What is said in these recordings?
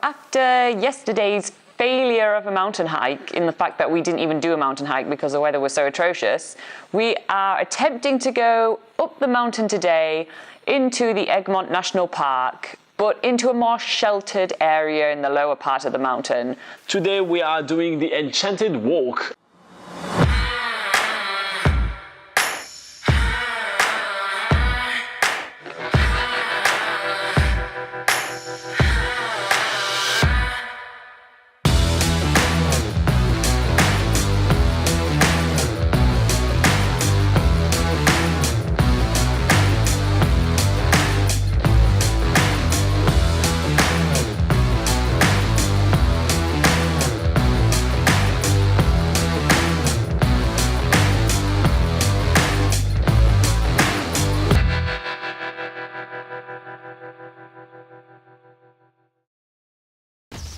After yesterday's failure of a mountain hike, in the fact that we didn't even do a mountain hike because the weather was so atrocious, we are attempting to go up the mountain today into the Egmont National Park, but into a more sheltered area in the lower part of the mountain. Today we are doing the Enchanted Walk.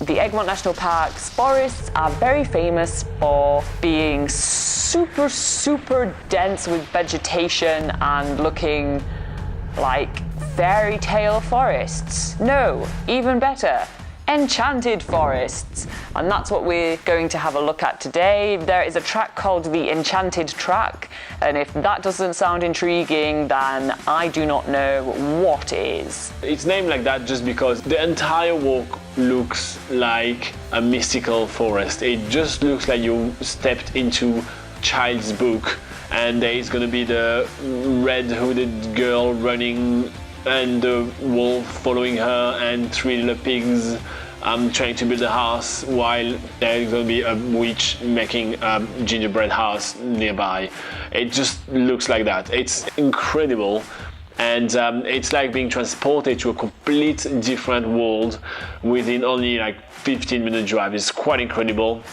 The Egmont National Park's forests are very famous for being super dense with vegetation and looking like fairy tale forests. No, even better, enchanted forests. And that's what we're going to have a look at today. There is a track called the Enchanted Track, and if that doesn't sound intriguing, then I do not know what is. It's named like that just because the entire walk looks like a mystical forest. It just looks like you stepped into child's book, and there is going to be the red hooded girl running and the wolf following her and three little pigs trying to build a house, while there's going to be a witch making a gingerbread house nearby. It just looks like that. It's incredible, and it's like being transported to a complete different world within only like 15-minute drive. It's quite incredible.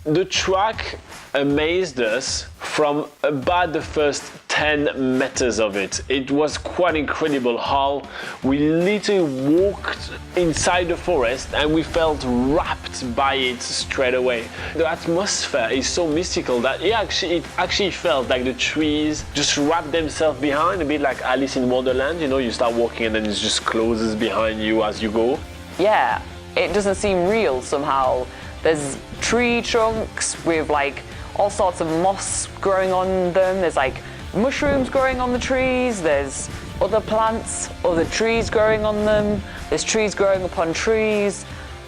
The track amazed us from about the first 10 meters of it. It was quite incredible how we literally walked inside the forest and we felt wrapped by it straight away. The atmosphere is so mystical that it actually felt like the trees just wrap themselves behind, a bit like Alice in Wonderland. You know, you start walking and then it just closes behind you as you go. Yeah, it doesn't seem real somehow. There's tree trunks with like all sorts of moss growing on them. There's like mushrooms growing on the trees. There's other plants, other trees growing on them. There's trees growing upon trees.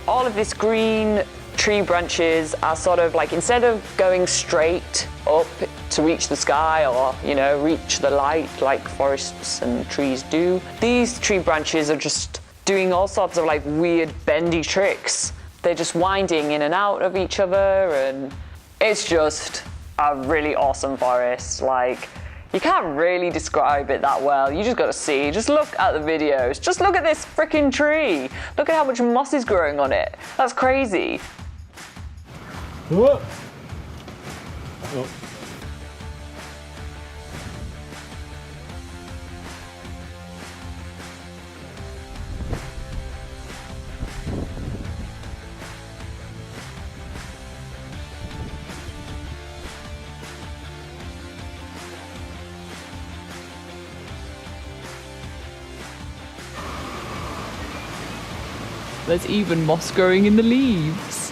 All of this green tree branches are sort of like, instead of going straight up to reach the sky or, you know, reach the light like forests and trees do, these tree branches are just doing all sorts of like weird bendy tricks. They're just winding in and out of each other, and it's just a really awesome forest. Like, you can't really describe it that well. You just gotta see, just look at the videos. Just look at this freaking tree. Look at how much moss is growing on it. That's crazy. Whoa. Oh. There's even moss growing in the leaves.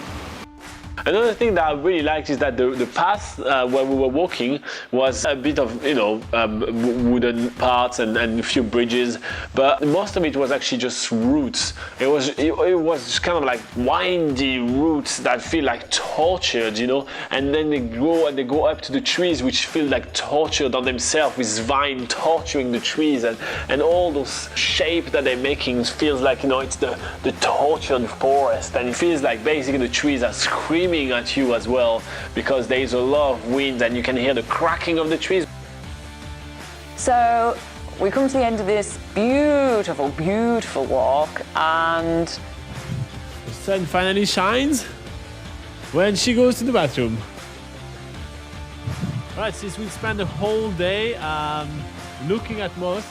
Another thing that I really liked is that the path where we were walking was a bit of, you know, wooden parts and a few bridges, but most of it was actually just roots. It was just kind of like windy roots that feel like tortured, you know, and then they go up to the trees, which feel like tortured on themselves, with vine torturing the trees, and all those shape that they're making feels like, you know, it's the tortured forest, and it feels like basically the trees are screaming at you as well, because there is a lot of wind and you can hear the cracking of the trees. So we come to the end of this beautiful walk, and the sun finally shines when she goes to the bathroom. Right, since we spent the whole day looking at moss,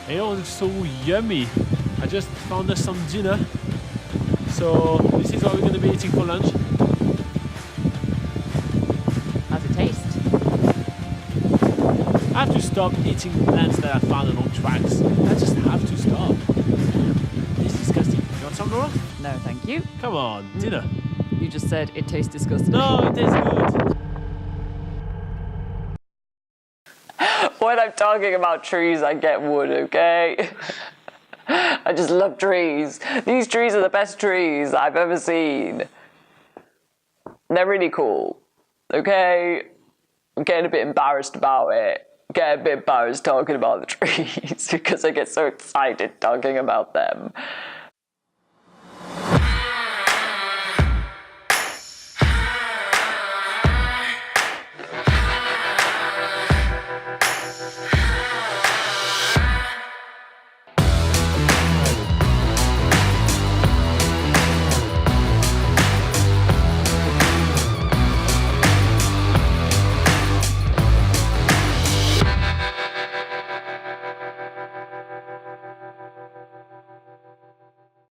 and it was so yummy. I just found us some dinner, so this is what we're going to be eating for lunch. I have to stop eating plants that I found along tracks. I just have to stop. It's disgusting. Not some more? No, thank you. Come on, dinner. You just said it tastes disgusting. No, it is good. When I'm talking about trees, I get wood, okay? I just love trees. These trees are the best trees I've ever seen. They're really cool, okay? I'm getting a bit embarrassed about it. Get a bit embarrassed talking about the trees because I get so excited talking about them.